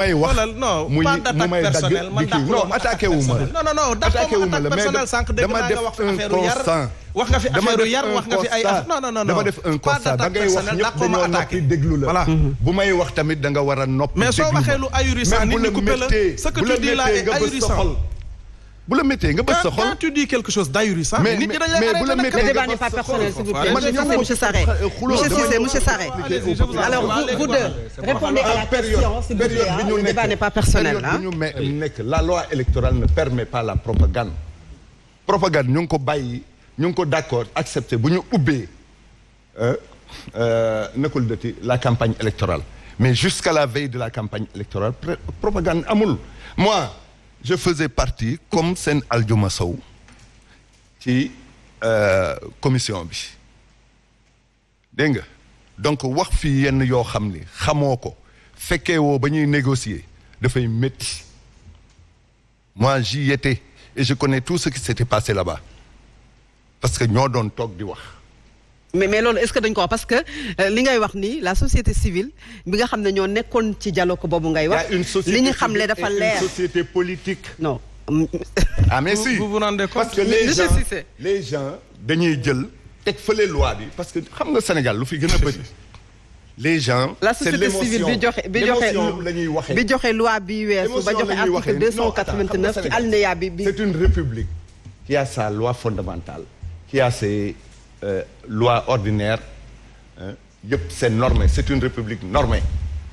may wax non pas d'attaque personnelle man non attaqué wu ma non attaque personnelle sànq dégg naa nga wax affaire yar wax nga fi affaire yar wax nga fi ay non dama def un constat da ngay wax ñëpp dañoo noppi déglu la voilà bu may wax tamit da nga war a noppi mais soo waxee lu ahurissant nit ñi coupé la ce que tu dis là est ahurissant bu la méttee nga bës sa xol quand tu dis quelque chose d'ahurissant mais bu la méttee le débat n'est pas personnel s'il vous plaît. Monsieur Sarré. Monsieur Sarré. Alors vous deux répondez à la question s'il vous plaît. Le débat n'est pas personnel la loi électorale ne permet pas la propagande. Propagande ñu ngi ko bàyyi ñu ngi ko d'accord accepté bu ñu ubbee nakul dëti la campagne électorale mais jusqu'à la veille de la campagne électorale propagande amul. Moi je faisais partie comme seen Aljuma Sow ci commission bi dégg nga donc wax fii yenn yoo xam ni xamoo ko fekkee woo ba ñuy négocier dafay métti moi j'y étais et je connais tout ce qui s'était passé là-bas parce que ñoo doon toog di wax. mais loolu est-ce que dañ ko wax parce que li ngay wax nii la société civile bi nga xam ne ñoo nekkoon ci dialogue boobu ngay wax. li ñu xamle dafa leer une société politique. non. ah mais si vous vous rendez compte parce que les gens dañuy jël teg fële loi bi parce que xam nga Sénégal lu fi gën a bëri. les gens la société civile bi joxe loi bi weesu ba joxe article 289 ci alinéa bi. c'est une république qui a sa loi fondamentale qui a ses loi ordinaire yëpp c'est normé c'est une république normée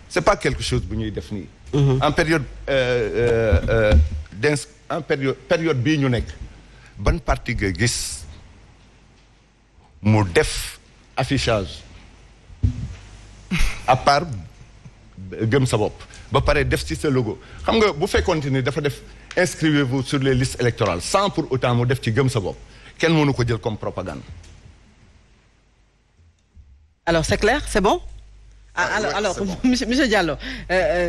c'est pas quelque chose bu ñuy def nii en période période bii ñu nekk ban parti nga gis mu def affichage à part gëm sa bopp ba pare def ci sa logo xam nga bu fekkoon ni dafa def inscrivez-vous sur les listes électorales sans pour autant mu def ci gëm sa bopp kenn mënu ko jël comme propagande. Alors c'est clair, c'est bon? Alors bon. monsieur Diallo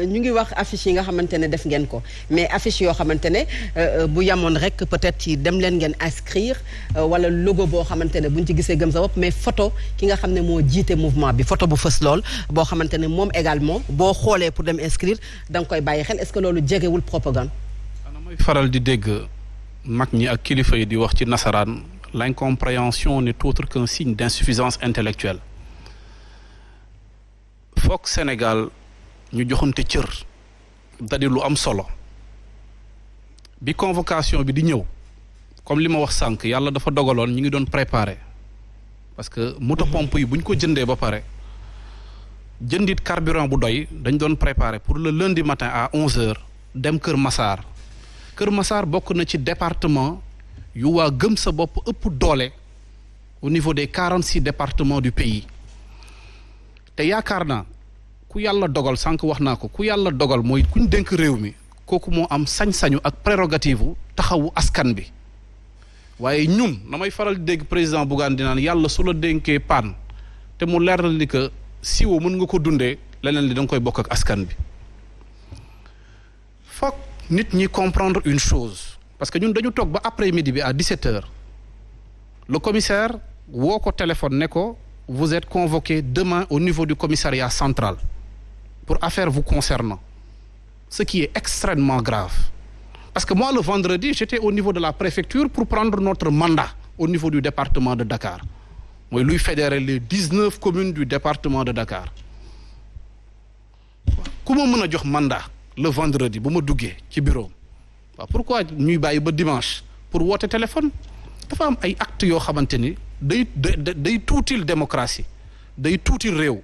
ñu ngi wax affiche yi nga xamante ne def ngeen ko mais affiche yoo xamante ne bu yamoon rek peut-être ci dem leen ngeen inscrire wala logo boo xamante ne buñ ci gisee gëm sa bopp mais photo ki nga xam ne moo jiite mouvement bi photo bu fës lool boo xamante ne moom également boo xoolee pour dem inscrire da nga koy bàyyi xel est-ce que loolu jegewul propagande. ana mooy faral di dégg mag ñi ak kilifa yi di wax ci nasaraan l'incompréhension n'est autre qu'un signe d'insuffisance intellectuelle. foog Sénégal ñu joxante cër c'est-à-dire lu am solo bi convocation bi di ñëw comme li ma wax sànq yàlla dafa dogaloon ñu ngi doon préparer parce que moto pompe yi bu ñu ko jëndee ba pare jëndit carburant bu doy dañ doon préparer pour le lundi matin à 11h dem Kër Massar Kër Massar bokk na ci département yu waa gëm sa bopp ëpp doole au niveau des 46 départements du pays te yaakaar naa ku yàlla dogal sànq wax naa ko ku yàlla dogal mooy kuñ dénk réew mi kooku moo am sañ-sañu ak prérogative taxawu askan bi waaye ñun damay faral di dégg président Bougane di naan yàlla su la dénkee paan te mu leer na ni que siwo mën nga ko dundee leneen li da nga koy bokk ak askan bi foog nit ñi comprendre une chose parce que ñun dañu toog ba après midi bi à 17h le commissaire woo ko téléphone ne ko vous êtes convoqué demain au niveau du commissariat central pour affaires vous concernant ce qui est extrêmement grave parce que moi le vendredi j'étais au niveau de la préfecture pour prendre notre mandat au niveau du département de Dakar mooy luy fédérer les 19 communes du département de Dakar ku ma mën a jox mandat le vendredi bu ma duggee ci bureau waaw pourquoi ñuy bàyyi ba dimanche pour woote téléphone dafa am ay actes yoo xamante ni day tuutil démocratie day tuutil réew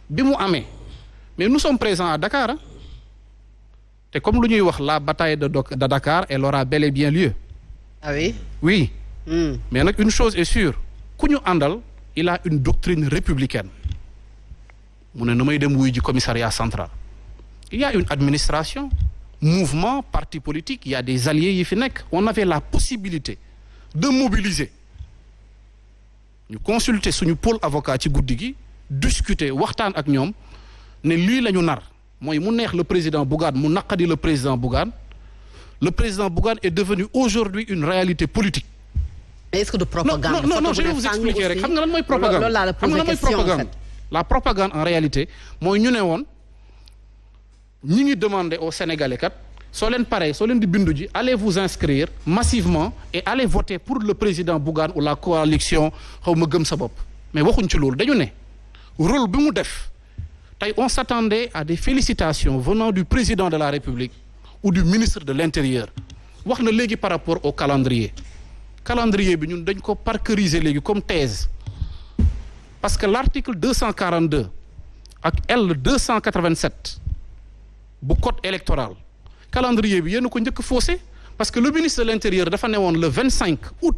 bi mu amee mais nous sommes présents à Dakar te comme lu ñuy wax la bataille de Dakar elle aura bel et bien lieu. Ah oui. Oui. Mais nag une chose est sûre ku ñu àndal il a une doctrine républicaine mu ne na may dem wuy ji commissariat central il y a une administration mouvement parti politique il y a des alliés yi fi nekk on avait la possibilité de mobiliser ñu consulter suñu pôle avocat ci guddi gi discuter waxtaan ak ñoom ne lii la ñu nar mooy mu neex le président Bougane mu naqadi le président Bougane est devenu aujourd'hui une réalité politique. Mais est-ce que de propagande. non je vais vous expliquer rek xam nga lan mooy propagande. La propagande en réalité mooy ñu ne woon ñi ngi demander aux Sénégalais kat soo leen paree soo leen di bindu ji allez vous inscrire massivement et allez voter pour le président Bougane ou la coalition xaw ma gëm sa bopp mais waxuñ ci loolu dañu ne rôle bi mu def tey on s'attendait à des félicitations venant du président de la République ou du ministre de l'Intérieur wax na léegi par rapport au calendrier bi ñun dañ ko parkeriser léegi comme thèse parce que l'article 242 ak L 287 bu code électoral calendrier bi yéen ko njëkk faussé parce que le ministre de l'Intérieur dafa newoon le 25 août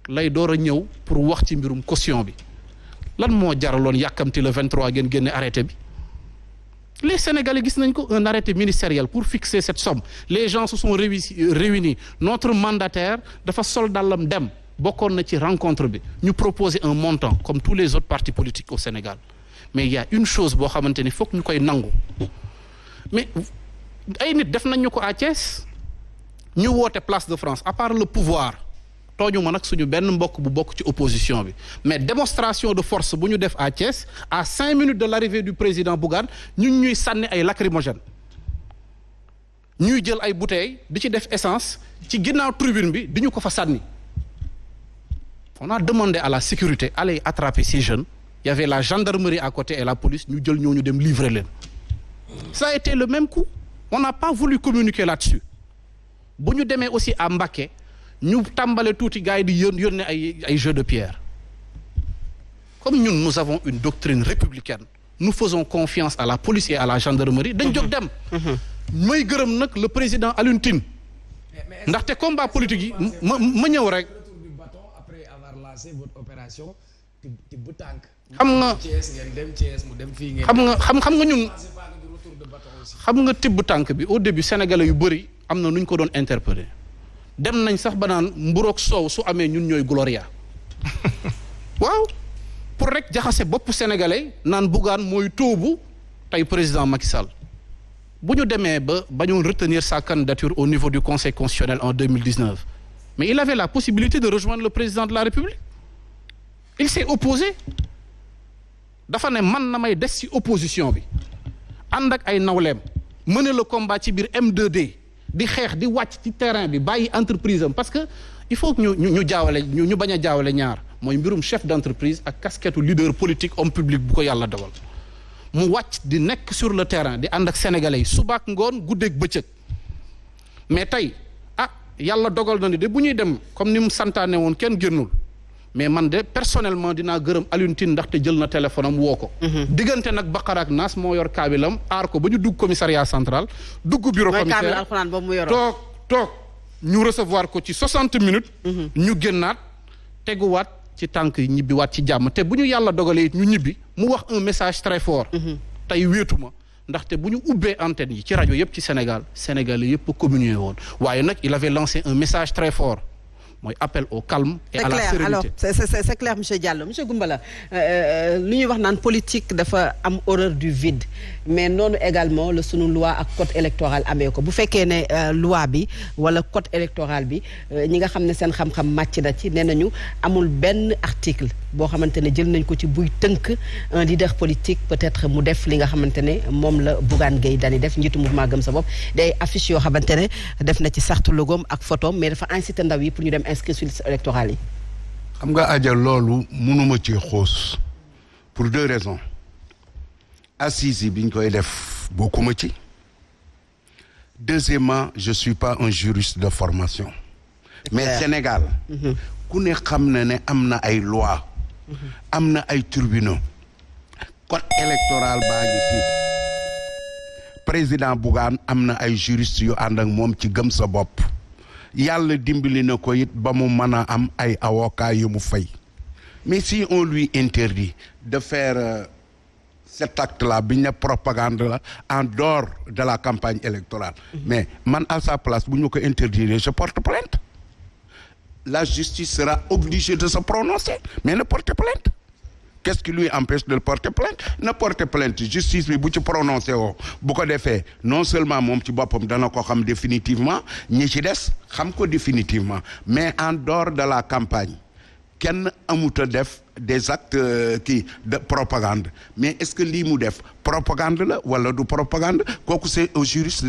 lay door a ñëw pour wax ci mbirum caution bi lan moo jaraloon yàkkamti le 23 ngeen génne arrêté bi les Sénégalais gis nañ ko un arrêté ministériel pour fixer cette somme les gens se sont réunis notre mandataire dafa sol dàllam dem bokkoon na ci rencontre bi ñu proposer un montant comme tous les autres partis politiques au Sénégal mais il y a une chose boo xamante ni foog ñu koy nangu mais ay nit def nañ ñu ko à Thiès ñu woote place de France à part le pouvoir tooñu ma nag suñu benn mbokk bu bokk ci opposition bi mais démonstration de force bu ñu def à Thiès à 5 minutes de l'arrivée du président Bougane ñuy sànni ay lacrymogènes ñuy jël ay bouteilles di ci def essence ci ginnaaw tribune bi di ñu ko fa sànni on a demandé à la sécurité allez attraper ces jeunes il y avait la gendarmerie à côté et la police ñu jël ñooñu dem livrer leen ça a été le même coup on n'a pas voulu communiquer là-dessus bu ñu demee aussi à Mbacké ñu tàmbale tuuti gars yi di yónnee ay jeux de pierre comme ñun nous avons une doctrine républicaine nous faisons confiance à la police et à la gendarmerie dañ jóg dem may gërëm nag le président Alioune Tine ndaxte combat politique yi ma ñëw rek xam nga ñun xam nga tibb tànk bi au début sénégalais yu bëri am na nu ñu ko doon interpréter dem nañ sax ba naan mburoog soow su amee ñun ñooy Gloria waaw pour rek jaxase bopp sénégalais naan Bougane mooy tóobu tey président Macky Sall bu ñu demee ba bañoon retenir sa candidature au niveau du conseil constitutionnel en 2019 mais il avait la possibilité de rejoindre le président de la République il s'est opposé dafa ne man na may des ci opposition bi ànd ak ay nawleem mener le combat ci biir M2D di xeex di wàcc ci terrain bi bàyyi entreprise am parce que il faut que ñu jaawale ñu bañ a jaawale ñaar mooy mbirum chef d'entreprise ak casquette leader politique homme public bu ko yàlla dogal mu wàcc di nekk sur le terrain di ànd ak sénégalais yi subaak ngoon guddeeg bëccëg mais tey yàlla dogal na ni de bu ñuy dem comme ni mu santaane woon kenn génnul mais man de personnellement dinaa gërëm Alioune Tine ndaxte jël na téléphone am woo ko. diggante nag Baqara ak Naas moo yor kaabilam aar ko ba ñu dugg commissariat central. dugg bureau commissaire toog ñu recevoir ko ci 60 minutes. ñu génnaat teguwaat ci tànk yi ñibbiwaat ci jàmm te bu ñu yàlla dogalee ñu ñibbi mu wax un message très fort. tey wéetuma ndaxte bu ñu ubbee antenne yi ci rajo yëpp ci Sénégal Sénégalais yëpp communié woon waaye nag il avait lancé un message très fort. mooy appel au calme et à la sérénité. Alors c'est clair monsieur Diallo monsieur Goumbala lu ñuy wax naan politique dafa am horreur du vide mais noonu également la sunu loi ak code électoral amee ko bu fekkee ne loi bi wala code électoral bi ñi nga xam ne seen xam-xam màcc na ci nee nañu amul benn article boo xamante ne jël nañ ko ci buy tënk un leader politique peut-être mu def li nga xamante ne moom la Bougane Gueye Dany def njiitu mouvement Gëm sa bopp day affiche yoo xamante ne def na ci sartu logoom ak photom mais dafa incité ndaw yi pour ñu dem inscrire sur liste électorale yi. xam nga aja loolu mënuma ci xoos pour 2 raisons assises yi biñ koy def bokkuma ci deuxièmement je suis pas un juriste de formation mais Sénégal ku ne xam na ne am na ay loi am na ay tribunaux code électoral baa ngi fi président Bougane am na ay juristes yu ànd ak moom ci gëm sa bopp yàlla dimbali na ko it ba mu mën a am ay avocats yu mu fay mais si on lui interdit de faire cet acte-là bi ñu ne propagande la en dehors de la campagne électorale mais man à sa place bu ñu ko interdire je porte plainte la justice sera obligée de se prononcer mais ne porte plainte qu'est-ce qui lui empêche de porter plainte ne porter plainte justice bi bu ci prononcé woo bu ko defee non seulement moom ci boppam dana ko xam définitivement ñi ci des xam ko définitivement mais en dehors de la campagne kenn amut a def des actes de propagande mais est-ce que lii mu def propagande la wala du propagande kooku c'est au juriste